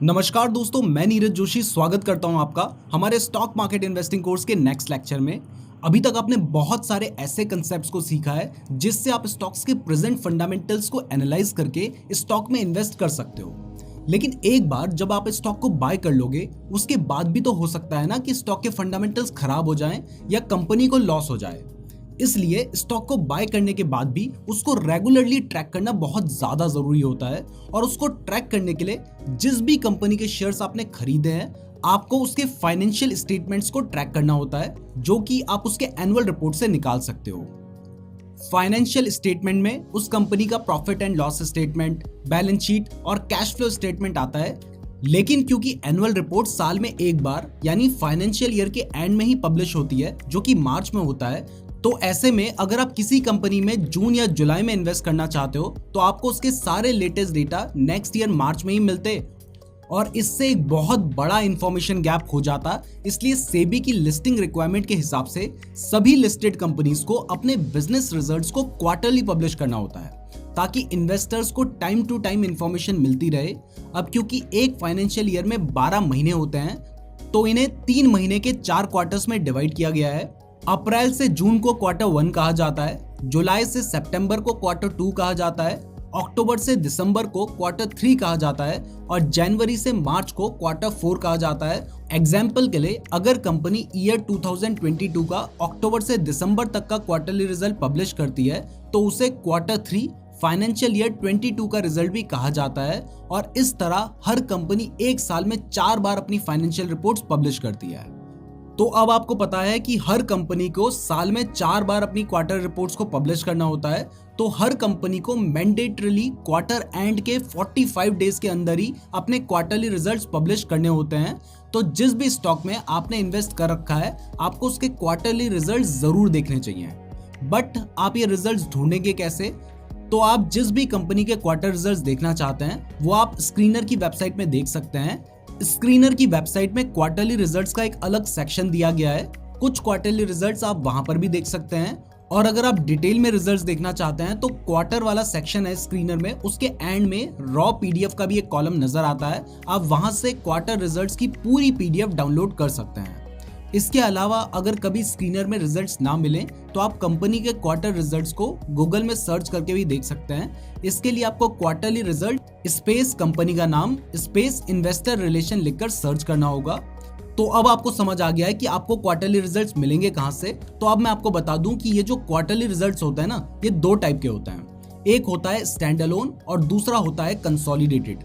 नमस्कार दोस्तों, मैं नीरज जोशी स्वागत करता हूं आपका हमारे स्टॉक मार्केट इन्वेस्टिंग कोर्स के नेक्स्ट लेक्चर में। अभी तक आपने बहुत सारे ऐसे कंसेप्ट्स को सीखा है जिससे आप स्टॉक्स के प्रेजेंट फंडामेंटल्स को एनालाइज करके स्टॉक में इन्वेस्ट कर सकते हो। लेकिन एक बार जब आप स्टॉक को बाय कर लोगे, उसके बाद भी तो हो सकता है ना कि स्टॉक के फंडामेंटल्स खराब हो जाएं या कंपनी को लॉस हो जाए। इसलिए स्टॉक को बाय करने के बाद भी उसको रेगुलरली ट्रैक करना बहुत ज्यादा जरूरी होता है। और उसको ट्रैक करने के लिए जिस भी कंपनी के शेयर्स आपने खरीदे हैं, आपको उसके फाइनेंशियल स्टेटमेंट्स को ट्रैक करना होता है, जो कि आप उसके एनुअल रिपोर्ट से निकाल सकते हो। फाइनेंशियल स्टेटमेंट में उस कंपनी का profit and loss statement, balance sheet और कैश फ्लो स्टेटमेंट आता है। लेकिन क्योंकि एनुअल रिपोर्ट साल में एक बार यानी फाइनेंशियल ईयर के एंड में ही पब्लिश होती है, जो कि मार्च में होता है, तो ऐसे में अगर आप किसी कंपनी में जून या जुलाई में इन्वेस्ट करना चाहते हो तो आपको उसके सारे latest data next year March में ही मिलते, और इससे एक बहुत बड़ा इंफॉर्मेशन गैप हो जाता। इसलिए सेबी की लिस्टिंग रिक्वायरमेंट के हिसाब से सभी लिस्टेड कंपनीज को अपने बिजनेस रिजल्ट्स को क्वार्टरली पब्लिश करना होता है, ताकि इन्वेस्टर्स को टाइम टू टाइम इंफॉर्मेशन मिलती रहे। अब क्योंकि एक फाइनेंशियल ईयर में 12 महीने होते हैं, तो इन्हें 3 महीने के 4 क्वार्टर्स में डिवाइड किया गया है। अप्रैल से जून को क्वार्टर 1 कहा जाता है, जुलाई से सितंबर को क्वार्टर 2 कहा जाता है, अक्टूबर से दिसंबर को क्वार्टर 3 कहा जाता है, और जनवरी से मार्च को क्वार्टर 4 कहा जाता है। एग्जाम्पल के लिए, अगर कंपनी ईयर 2022 का अक्टूबर से दिसंबर तक का क्वार्टरली रिजल्ट पब्लिश करती है तो उसे क्वार्टर 3 फाइनेंशियल ईयर 22 का रिजल्ट भी कहा जाता है। और इस तरह हर कंपनी एक साल में 4 बार अपनी फाइनेंशियल रिपोर्ट्स पब्लिश करती है। तो अब आपको पता है कि हर कंपनी को साल में 4 बार अपनी क्वार्टर रिपोर्ट्स को पब्लिश करना होता है। तो हर कंपनी को मैंडेटरीली क्वार्टर एंड के 45 डेज के अंदर ही अपने क्वार्टरली रिजल्ट्स पब्लिश करने होते हैं। तो जिस भी स्टॉक में आपने इन्वेस्ट कर रखा है, आपको उसके क्वार्टरली रिजल्ट्स जरूर देखने चाहिए। बट आप ये रिजल्ट्स ढूंढेंगे कैसे? तो आप जिस भी कंपनी के क्वार्टर रिजल्ट्स देखना चाहते हैं, वो आप स्क्रीनर की वेबसाइट में देख सकते हैं। स्क्रीनर की वेबसाइट में क्वार्टरली रिजल्ट्स का एक अलग सेक्शन दिया गया है। कुछ क्वार्टरली रिजल्ट्स आप वहां पर भी देख सकते हैं, और अगर आप डिटेल में रिजल्ट्स देखना चाहते हैं तो क्वार्टर वाला सेक्शन है स्क्रीनर में, उसके एंड में रॉ पीडीएफ का भी एक कॉलम नजर आता है। आप वहां से क्वार्टर रिजल्ट्स की पूरी पीडीएफ डाउनलोड कर सकते हैं। इसके अलावा अगर कभी स्क्रीनर में रिजल्ट्स ना मिले तो आप कंपनी के क्वार्टर रिजल्ट्स को गूगल में सर्च करके भी देख सकते हैं। इसके लिए आपको क्वार्टरली रिजल्ट स्पेस कंपनी का नाम स्पेस इन्वेस्टर रिलेशन लिखकर सर्च करना होगा। तो अब आपको समझ आ गया है कि आपको क्वार्टरली रिजल्ट्स मिलेंगे कहां से। तो अब मैं आपको बता दूं कि ये जो क्वार्टरली रिजल्ट्स होते हैं ना, ये 2 टाइप के होते हैं। एक होता है स्टैंड अलोन और दूसरा होता है कंसोलिडेटेड।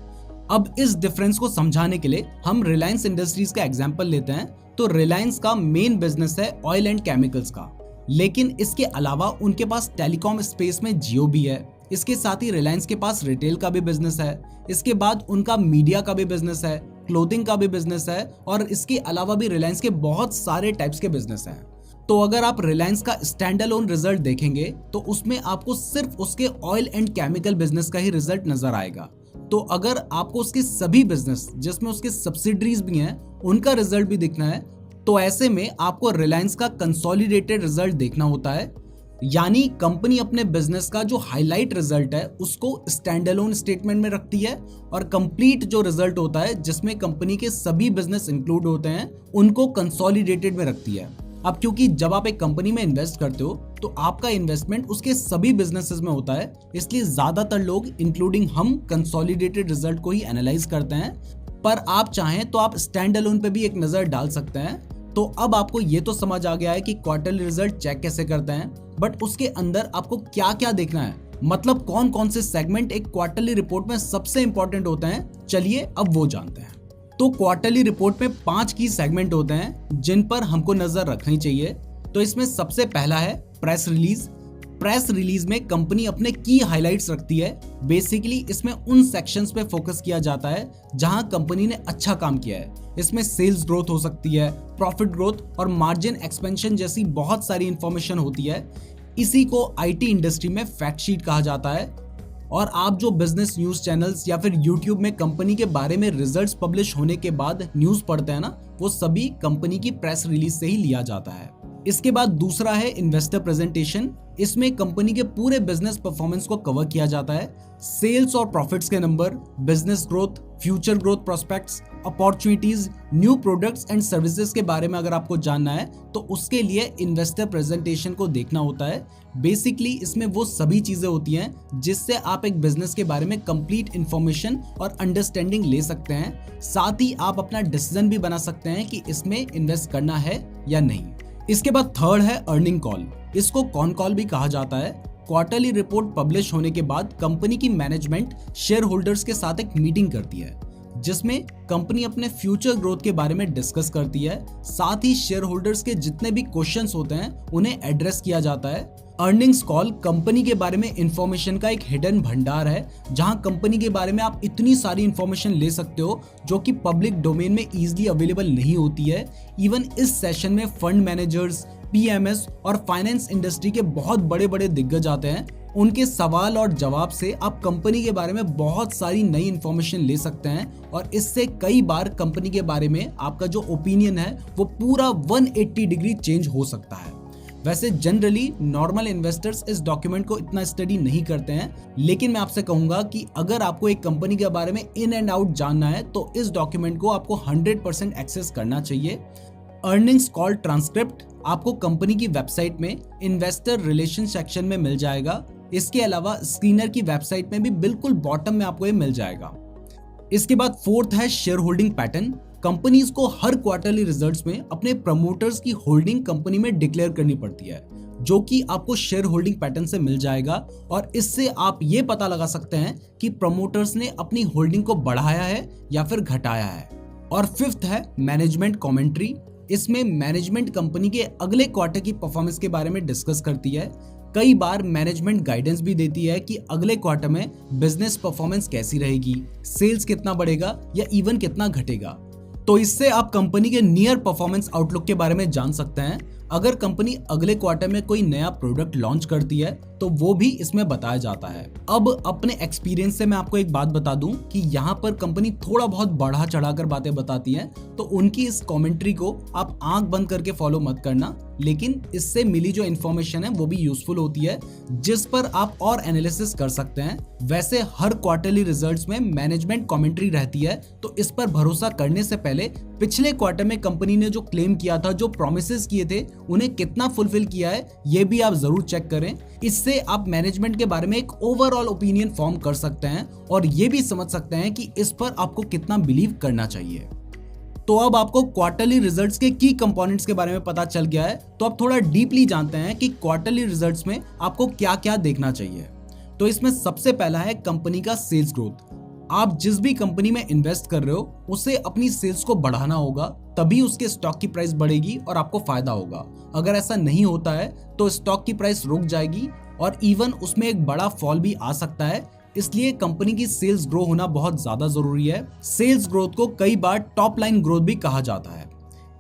अब इस डिफरेंस को समझाने के लिए हम रिलायंस इंडस्ट्रीज का एग्जांपल लेते हैं। तो रिलायंस का मेन बिजनेस है ऑयल एंड केमिकल्स का, लेकिन इसके अलावा उनके पास टेलीकॉम स्पेस में जियो भी है। इसके साथ ही रिलायंस के पास रिटेल का भी बिजनेस है। इसके बाद उनका मीडिया का भी बिजनेस है, क्लोथिंग का भी बिजनेस है, और इसके अलावा भी रिलायंस के बहुत सारे टाइप्स के बिजनेस हैं। तो अगर आप रिलायंस का स्टैंड अलोन रिजल्ट देखेंगे तो उसमें आपको सिर्फ उसके ऑयल एंड केमिकल बिजनेस का ही रिजल्ट नजर आएगा। तो अगर आपको उसके सभी बिजनेस जिसमें उसके सब्सिडरीज भी हैं, उनका रिजल्ट भी देखना है, तो ऐसे में आपको रिलायंस का कंसोलिडेटेड रिजल्ट देखना होता है। यानी कंपनी अपने बिजनेस का जो हाईलाइट रिजल्ट है उसको स्टैंड अलोन स्टेटमेंट में रखती है, और कंप्लीट जो रिजल्ट होता है जिसमें कंपनी के सभी बिजनेस इंक्लूड होते हैं, उनको कंसोलिडेटेड में रखती है। अब क्योंकि जब आप एक कंपनी में इन्वेस्ट करते हो तो आपका इन्वेस्टमेंट उसके सभी बिजनेसेस में होता है, इसलिए ज्यादातर लोग इंक्लूडिंग हम कंसोलिडेटेड रिजल्ट को ही एनालाइज करते हैं। पर आप चाहें तो आप स्टैंड अलोन पे भी एक नजर डाल सकते हैं। तो अब आपको ये तो समझ आ गया है कि क्वार्टरली रिजल्ट चेक कैसे करते हैं, बट उसके अंदर आपको क्या क्या देखना है, मतलब कौन कौन से सेगमेंट एक क्वार्टरली रिपोर्ट में सबसे इंपॉर्टेंट होते हैं, चलिए अब वो जानते हैं। तो क्वार्टरली रिपोर्ट में 5 की सेगमेंट होते हैं जिन पर हमको नजर रखनी चाहिए। तो इसमें सबसे पहला है प्रेस रिलीज। प्रेस रिलीज में कंपनी अपने की हाइलाइट्स रखती है। बेसिकली इसमें उन सेक्शंस पे फोकस किया जाता है जहां कंपनी ने अच्छा काम किया है। इसमें सेल्स ग्रोथ हो सकती है, प्रॉफिट ग्रोथ और मार्जिन एक्सपेंशन जैसी बहुत सारी इंफॉर्मेशन होती है। इसी को आईटी इंडस्ट्री में फैक्ट शीट कहा जाता है। और आप जो बिजनेस न्यूज चैनल्स या फिर यूट्यूब में कंपनी के बारे में रिजल्ट्स पब्लिश होने के बाद न्यूज पढ़ते हैं ना, वो सभी कंपनी की प्रेस रिलीज से ही लिया जाता है। इसके बाद दूसरा है इन्वेस्टर प्रेजेंटेशन। इसमें कंपनी के पूरे बिजनेस परफॉर्मेंस को कवर किया जाता है। सेल्स और प्रॉफिट्स के number, business growth, future growth prospects, opportunities, new products and services के बारे में अगर आपको जानना है तो उसके लिए इन्वेस्टर प्रेजेंटेशन को देखना होता है। बेसिकली इसमें वो सभी चीजें होती हैं जिससे आप एक बिजनेस के बारे में कंप्लीट इंफॉर्मेशन और अंडरस्टैंडिंग ले सकते हैं। साथ ही आप अपना डिसीजन भी बना सकते हैं कि इसमें इन्वेस्ट करना है या नहीं। इसके बाद थर्ड है अर्निंग कॉल। इसको कॉन कॉल भी कहा जाता है। क्वार्टरली रिपोर्ट पब्लिश होने के बाद कंपनी की मैनेजमेंट शेयर होल्डर्स के साथ एक मीटिंग करती है जिसमें कंपनी अपने फ्यूचर ग्रोथ के बारे में डिस्कस करती है। साथ ही शेयर होल्डर्स के जितने भी क्वेश्चंस होते हैं उन्हें एड्रेस किया जाता है। अर्निंग्स कॉल कंपनी के बारे में इंफॉर्मेशन का एक हिडन भंडार है जहां कंपनी के बारे में आप इतनी सारी इंफॉर्मेशन ले सकते हो जो कि पब्लिक डोमेन में इजीली अवेलेबल नहीं होती है। इवन इस सेशन में फंड मैनेजर्स, पीएमएस और फाइनेंस इंडस्ट्री के बहुत बड़े बड़े दिग्गज आते हैं। उनके सवाल और जवाब से आप कंपनी के बारे में बहुत सारी नई इंफॉर्मेशन ले सकते हैं और इससे कई बार कंपनी के बारे में आपका जो ओपिनियन है वो पूरा 180 डिग्री चेंज हो सकता है। वैसे जनरली नॉर्मल इन्वेस्टर्स इस डॉक्यूमेंट को इतना स्टडी नहीं करते हैं, लेकिन मैं आपसे कहूंगा कि अगर आपको एक कंपनी के बारे में इन एंड आउट जानना है तो इस डॉक्यूमेंट को आपको 100% एक्सेस करना चाहिए। अर्निंग्स कॉल ट्रांसक्रिप्ट आपको कंपनी की वेबसाइट में इन्वेस्टर रिलेशन सेक्शन में मिल जाएगा। इसके अलावा स्क्रीनर की वेबसाइट में भी बिल्कुल बॉटम में आपको ये मिल जाएगा। इसके बाद फोर्थ है शेयर होल्डिंग पैटर्न। कंपनीज को हर क्वार्टरली रिजल्ट्स में अपने प्रमोटर्स की होल्डिंग कंपनी में डिक्लेयर करनी पड़ती है जो कि आपको शेयर होल्डिंग पैटर्न से मिल जाएगा और इससे आप ये पता लगा सकते हैं कि प्रमोटर्स ने अपनी होल्डिंग को बढ़ाया है या फिर घटाया है। और फिफ्थ है मैनेजमेंट कमेंट्री। इसमें मैनेजमेंट कंपनी के अगले क्वार्टर की परफॉर्मेंस के बारे में डिस्कस करती है। कई बार मैनेजमेंट गाइडेंस भी देती है कि अगले क्वार्टर में बिजनेस परफॉर्मेंस कैसी रहेगी, सेल्स कितना बढ़ेगा या इवन कितना घटेगा। तो इससे आप कंपनी के नियर परफॉर्मेंस आउटलुक के बारे में जान सकते हैं। अगर कंपनी अगले क्वार्टर में कोई नया प्रोडक्ट लॉन्च करती है तो वो भी इसमें बताया जाता है। अब अपने एक्सपीरियंस से मैं आपको एक बात बता दूं कि यहाँ पर कंपनी थोड़ा बहुत बढ़ा चढ़ाकर बातें बताती है, तो उनकी इस कमेंट्री को आप आंख बंद करके फॉलो मत करना, लेकिन इससे मिली जो इन्फॉर्मेशन है वो भी यूजफुल होती है जिस पर आप और एनालिसिस कर सकते हैं। वैसे हर क्वार्टरली रिजल्ट्स में मैनेजमेंट कमेंट्री रहती है, तो इस पर भरोसा करने से पहले पिछले क्वार्टर में कंपनी ने जो क्लेम किया था, जो प्रोमिसेस किए थे, उन्हें कितना फुलफिल किया है ये भी आप जरूर चेक करें। इससे आप मैनेजमेंट के बारे में एक ओवरऑल ओपिनियन फॉर्म कर सकते हैं और ये भी समझ सकते हैं कि इस पर आपको कितना बिलीव करना चाहिए। तो अब आपको क्वार्टरली रिजल्ट्स के की कंपोनेंट्स के बारे में पता चल गया है, तो अब थोड़ा डीपली जानते हैं कि क्वार्टरली रिजल्ट्स में आपको क्या क्या देखना चाहिए। तो इसमें सबसे पहला है कंपनी का सेल्स ग्रोथ। आप जिस भी कंपनी में इन्वेस्ट कर रहे हो उसे अपनी सेल्स को बढ़ाना होगा, तभी उसके स्टॉक की प्राइस बढ़ेगी और आपको फायदा होगा। अगर ऐसा नहीं होता है तो स्टॉक की प्राइस रुक जाएगी और इवन उसमें एक बड़ा फॉल भी आ सकता है। इसलिए कंपनी की सेल्स ग्रो होना बहुत ज्यादा जरूरी है। सेल्स ग्रोथ को कई बार टॉप लाइन ग्रोथ भी कहा जाता है।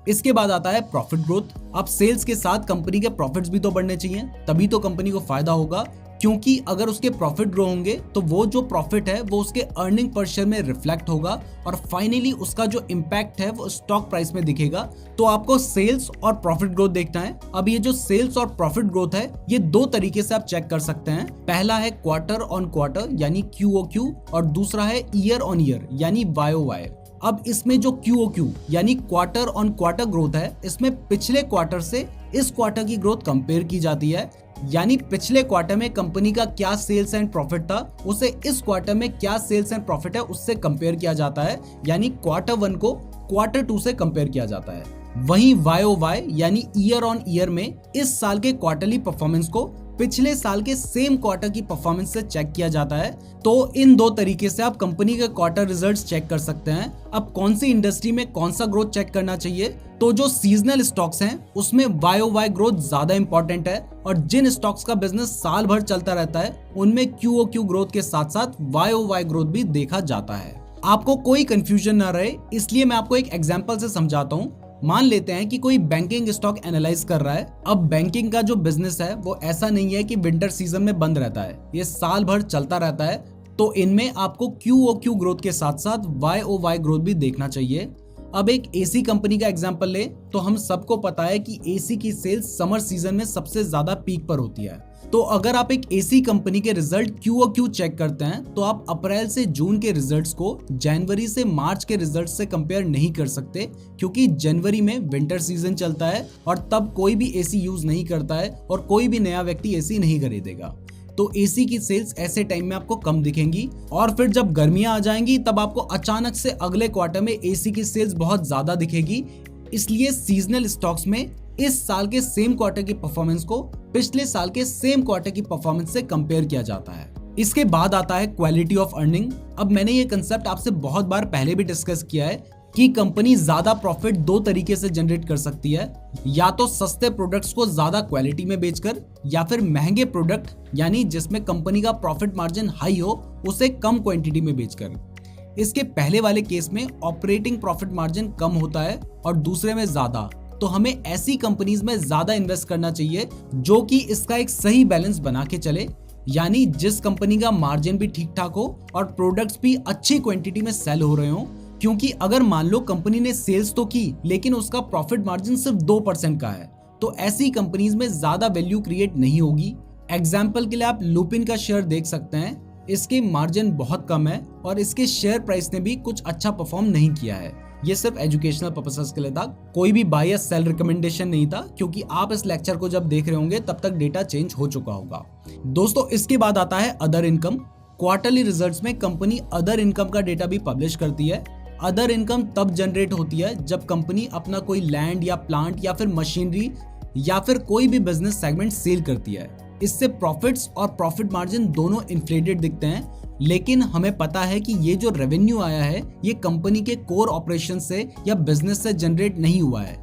इसके बाद आता है प्रॉफिट ग्रोथ। अब सेल्स के साथ कंपनी के प्रॉफिट्स भी तो बढ़ने चाहिए, तभी तो कंपनी को फायदा होगा, क्योंकि अगर उसके प्रॉफिट ग्रो होंगे तो वो जो प्रॉफिट है वो उसके अर्निंग पर शेयर में रिफ्लेक्ट होगा और फाइनली उसका जो इम्पैक्ट है वो स्टॉक प्राइस में दिखेगा। तो आपको सेल्स और प्रॉफिट ग्रोथ देखना है। अब ये जो सेल्स और प्रॉफिट ग्रोथ है ये दो तरीके से आप चेक कर सकते हैं। पहला है क्वार्टर ऑन क्वार्टर यानी QOQ और दूसरा है ईयर ऑन ईयर यानी YOY। अब इसमें जो QOQ यानी क्वार्टर ऑन क्वार्टर ग्रोथ है, इसमें पिछले क्वार्टर से इस क्वार्टर की ग्रोथ कंपेयर की जाती है। यानी पिछले क्वार्टर में कंपनी का क्या सेल्स एंड प्रॉफिट था, उसे इस क्वार्टर में क्या सेल्स एंड प्रॉफिट है उससे कंपेयर किया जाता है। यानी क्वार्टर 1 को क्वार्टर 2 से कंपेयर किया जाता है। वहीं YOY यानी ईयर ऑन ईयर में इस साल के क्वार्टरली परफॉर्मेंस को पिछले साल के सेम क्वार्टर की परफॉर्मेंस से चेक किया जाता है। तो इन दो तरीके से आप कंपनी के क्वार्टर रिजल्ट्स चेक कर सकते हैं। अब कौन सी इंडस्ट्री में कौन सा ग्रोथ चेक करना चाहिए, तो जो सीजनल स्टॉक्स हैं उसमें YOY ग्रोथ ज्यादा इंपॉर्टेंट है और जिन स्टॉक्स का बिजनेस साल भर चलता रहता है उनमें QOQ ग्रोथ के साथ साथ YOY ग्रोथ भी देखा जाता है। आपको कोई कंफ्यूजन ना रहे इसलिए मैं आपको एक एग्जांपल से समझाता हूँ। मान लेते हैं कि कोई बैंकिंग स्टॉक एनालाइज कर रहा है। अब बैंकिंग का जो बिजनेस है वो ऐसा नहीं है कि विंटर सीजन में बंद रहता है, ये साल भर चलता रहता है। तो इनमें आपको QOQ ग्रोथ के साथ साथ YOY ग्रोथ भी देखना चाहिए। अब एक एसी कंपनी का एग्जांपल ले तो हम सबको पता है कि एसी की सेल्स समर सीजन में सबसे ज्यादा पीक पर होती है। तो अगर आप एक एसी कंपनी के रिजल्ट क्यू चेक करते हैं तो आप अप्रैल से जून के रिजल्ट्स को जनवरी से मार्च के रिजल्ट से कंपेयर नहीं कर सकते, क्योंकि जनवरी में विंटर सीजन चलता है और तब कोई भी एसी यूज नहीं करता है और कोई भी नया व्यक्ति एसी नहीं खरीदेगा। तो एसी की सेल्स ऐसे टाइम में आपको कम दिखेंगी और फिर जब गर्मियां आ जाएंगी तब आपको अचानक से अगले क्वार्टर में एसी की सेल्स बहुत ज्यादा दिखेगी। इसलिए सीजनल स्टॉक्स में इस साल के सेम क्वार्टर की परफॉर्मेंस को पिछले साल के सेम क्वार्टर की परफॉर्मेंस से कंपेयर किया जाता है। इसके बाद आता है क्वालिटी ऑफ अर्निंग। अब मैंने ये कंसेप्ट आपसे बहुत बार पहले भी डिस्कस किया है कि कंपनी ज्यादा प्रॉफिट दो तरीके से जनरेट कर सकती है, या तो सस्ते प्रोडक्ट्स को ज्यादा क्वालिटी में बेचकर, या फिर महंगे प्रोडक्ट यानी जिसमें कंपनी का प्रॉफिट मार्जिन हाई हो उसे कम क्वांटिटी में बेचकर। इसके पहले वाले केस में ऑपरेटिंग प्रॉफिट मार्जिन कम होता है और दूसरे में ज्यादा। तो हमें ऐसी कंपनीज में ज्यादा इन्वेस्ट करना चाहिए जो कि इसका एक सही बैलेंस बना के चले, यानी जिस कंपनी का मार्जिन भी ठीक ठाक हो और प्रोडक्ट्स भी अच्छी क्वांटिटी में सेल हो रहे हो। क्योंकि अगर मान लो कंपनी ने सेल्स तो की लेकिन उसका प्रॉफिट मार्जिन सिर्फ 2% का है, तो ऐसी कंपनीज में ज्यादा वैल्यू क्रिएट नहीं होगी। एग्जाम्पल के लिए आप लुपिन का शेयर देख सकते हैं, इसके मार्जिन बहुत कम है और इसके शेयर प्राइस ने भी कुछ अच्छा परफॉर्म नहीं किया है। ये सिर्फ एजुकेशनल पर्पसेस के लिए था, कोई भी बाय या सेल रिकमेंडेशन नहीं था, क्योंकि आप इस लेक्चर को जब देख रहे होंगे तब तक डेटा चेंज हो चुका होगा। दोस्तों इसके बाद आता है अदर इनकम। क्वार्टरली रिजल्ट्स में कंपनी अदर इनकम का डेटा भी पब्लिश करती है। अदर इनकम तब जनरेट होती है जब कंपनी अपना कोई लैंड या प्लांट या फिर मशीनरी या फिर कोई भी बिजनेस सेगमेंट सेल करती है। इससे प्रॉफिट्स और प्रॉफिट मार्जिन दोनों इन्फ्लेटेड दिखते हैं, लेकिन हमें पता है कि ये जो रेवेन्यू आया है ये कंपनी के कोर ऑपरेशन से या बिजनेस से जनरेट नहीं हुआ है।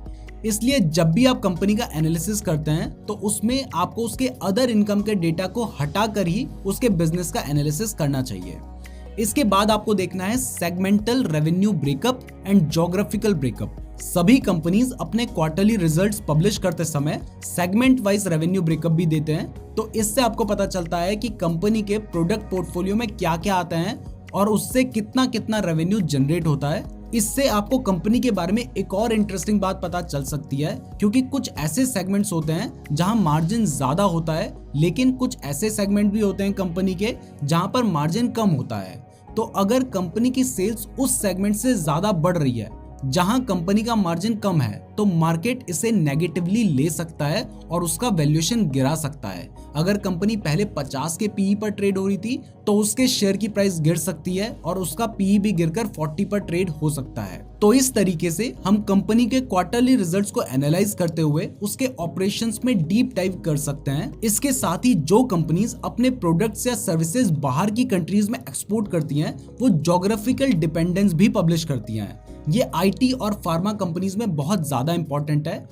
इसलिए जब भी आप कंपनी का एनालिसिस करते हैं तो उसमें आपको उसके अदर इनकम के डेटा को हटाकर ही उसके बिजनेस का एनालिसिस करना चाहिए। इसके बाद आपको देखना है segmental revenue breakup and geographical breakup. सभी कंपनीज अपने क्वार्टरली रिजल्ट्स पब्लिश करते समय सेगमेंट वाइज रेवेन्यू ब्रेकअप भी देते हैं, तो इससे आपको पता चलता है कि कंपनी के प्रोडक्ट पोर्टफोलियो में क्या क्या आते हैं और उससे कितना कितना रेवेन्यू जनरेट होता है। इससे आपको कंपनी के बारे में एक और इंटरेस्टिंग बात पता चल सकती है, क्योंकि कुछ ऐसे सेगमेंट्स होते हैं जहां मार्जिन ज्यादा होता है, लेकिन कुछ ऐसे सेगमेंट भी होते हैं कंपनी के जहां पर मार्जिन कम होता है। तो अगर कंपनी की सेल्स उस सेगमेंट से ज्यादा बढ़ रही है जहां कंपनी का मार्जिन कम है, तो मार्केट इसे नेगेटिवली ले सकता है और उसका वैल्यूएशन गिरा सकता है। अगर कंपनी पहले 50 के पीई पर ट्रेड हो रही थी तो उसके शेयर की प्राइस गिर सकती है और उसका पीई भी गिरकर 40 पर ट्रेड हो सकता है। तो इस तरीके से हम कंपनी के क्वार्टरली रिजल्ट्स को एनालाइज करते हुए उसके ऑपरेशंस में डीप डाइव कर सकते हैं। इसके साथ ही जो कंपनीज अपने प्रोडक्ट्स या सर्विसेज बाहर की कंट्रीज में एक्सपोर्ट करती हैं, वो ज्योग्राफिकल डिपेंडेंस भी पब्लिश करती हैं। ये आईटी और फार्मा कंपनीज में बहुत ज्यादा इंपॉर्टेंट है।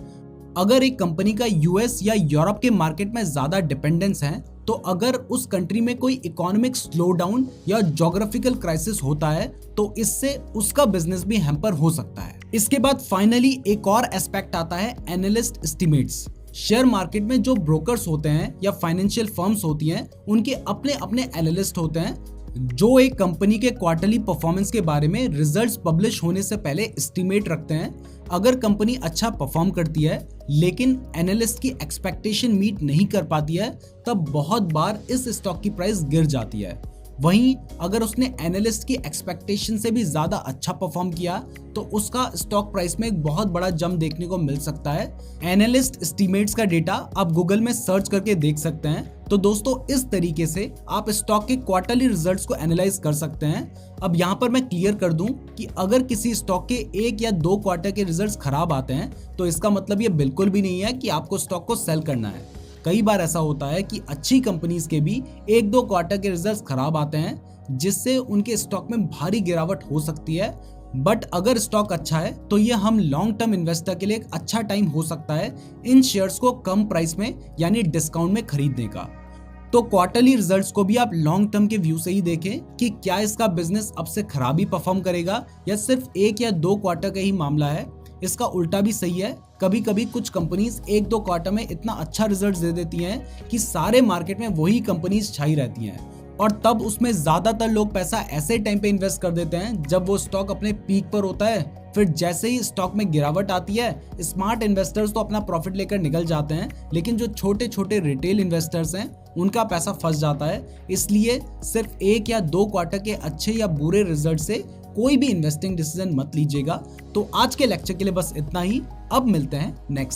अगर एक कंपनी का यूएस या यूरोप के मार्केट में ज्यादा डिपेंडेंस है, तो अगर उस कंट्री में कोई इकोनॉमिक स्लो डाउन या ज्योग्राफिकल क्राइसिस होता है तो इससे उसका बिजनेस भी हैम्पर हो सकता है। इसके बाद फाइनली एक और एस्पेक्ट आता है एनालिस्ट एस्टिमेट्स। शेयर मार्केट में जो ब्रोकर्स होते हैं या फाइनेंशियल फर्म्स होती हैं, उनके अपने अपने एनालिस्ट होते हैं जो एक कंपनी के क्वार्टरली परफॉर्मेंस के बारे में रिजल्ट्स पब्लिश होने से पहले एस्टिमेट रखते हैं। अगर कंपनी अच्छा परफॉर्म करती है लेकिन एनालिस्ट की एक्सपेक्टेशन मीट नहीं कर पाती है, तब बहुत बार इस स्टॉक की प्राइस गिर जाती है। वहीं अगर उसने एनालिस्ट की एक्सपेक्टेशन से भी ज्यादा अच्छा परफॉर्म किया तो उसका स्टॉक प्राइस में एक बहुत बड़ा जंप देखने को मिल सकता है। एनालिस्ट एस्टिमेट्स का डेटा आप गूगल में सर्च करके देख सकते हैं। तो दोस्तों इस तरीके से आप स्टॉक के क्वार्टरली रिजल्ट्स को एनालाइज कर सकते हैं। अब यहाँ पर मैं क्लियर कर दूं कि अगर किसी स्टॉक के 1 या 2 क्वार्टर के रिजल्ट्स खराब आते हैं तो इसका मतलब ये बिल्कुल भी नहीं है कि आपको स्टॉक को सेल करना है। कई बार ऐसा होता है कि अच्छी कंपनीज के भी 1-2 क्वार्टर के रिजल्ट्स खराब आते हैं जिससे उनके स्टॉक में भारी गिरावट हो सकती है। बट अगर स्टॉक अच्छा है तो ये हम लॉन्ग टर्म इन्वेस्टर के लिए एक अच्छा टाइम हो सकता है इन शेयर्स को कम प्राइस में यानी डिस्काउंट में खरीदने का। तो क्वार्टरली रिजल्ट्स को भी आप लॉन्ग टर्म के व्यू से ही देखें कि क्या इसका बिजनेस अब से खराब ही परफॉर्म करेगा या सिर्फ 1 या 2 क्वार्टर का ही मामला है। इसका उल्टा भी सही है, कभी कभी कुछ कंपनीज 1-2 क्वार्टर में इतना अच्छा रिजल्ट दे देती हैं कि सारे मार्केट में वही कंपनीज छाई रहती हैं और तब उसमें ज्यादातर लोग पैसा ऐसे टाइम पे इन्वेस्ट कर देते हैं जब वो स्टॉक अपने पीक पर होता है, फिर जैसे ही स्टॉक में गिरावट आती है स्मार्ट इन्वेस्टर्स तो अपना प्रॉफिट लेकर निकल जाते हैं, लेकिन जो छोटे छोटे रिटेल इन्वेस्टर्स हैं उनका पैसा फंस जाता है। इसलिए सिर्फ 1 या 2 क्वार्टर के अच्छे या बुरे रिजल्ट से कोई भी इन्वेस्टिंग डिसीजन मत लीजिएगा। तो आज के लेक्चर के लिए बस इतना ही। अब मिलते हैं नेक्स्ट